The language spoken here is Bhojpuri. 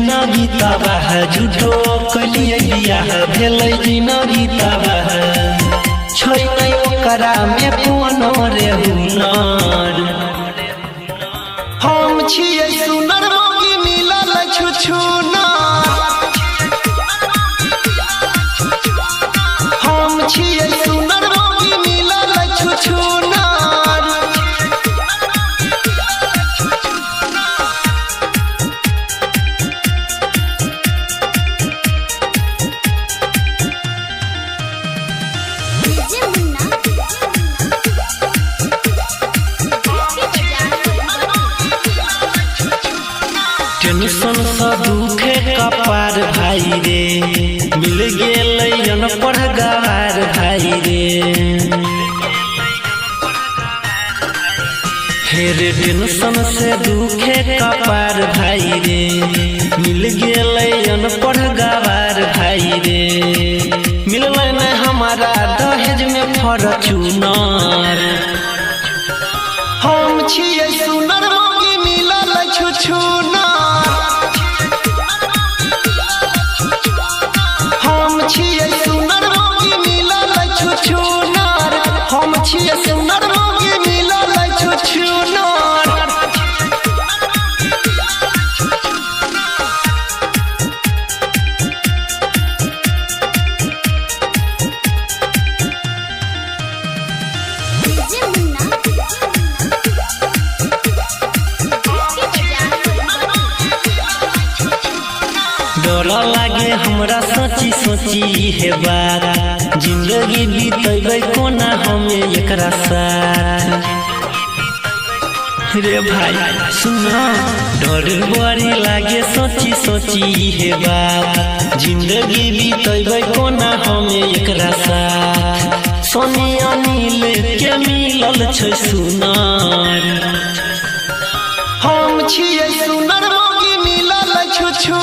जिंदगी तबाह झूठो कलिए बियाह भेलै जिंदगी तबाह छै नै ओकरा में कोनो रे हुनर। हम छियै सुनर मोगी मिलल छुछुना, हम छियै सुनर मोगी मिलल छुछुना। टेंशन सा दुखे कपार भाई रे मिल गेलै अनपढ़ गवार भाई रे। हेरे टेंशन से दुखे कपार भाई रे मिल गेलै अनपढ़ गवार भाई रे। मिललै न हमारा दहेज में फॉर्च्यूनर। हम छियै सुनर मोगी मिलल छुछुना, हम छियै सुनर मोगी मिलल छुछुनर। हम छियै सुनर मोगी मिलल छुछुनर। डर लागे हमरा सोची सोची हे बात जिंदगी बीतेबै कोना हमें एकरा साथ रे भाई सुना। डर बड़ी लागे सोची सोची हे बात जिंदगी बीतेबै कोना हमें एकरा साथ। सोनी अनिल के मिलल छै सुनर। हम छियै सुनर मोगी मिलल छुछु।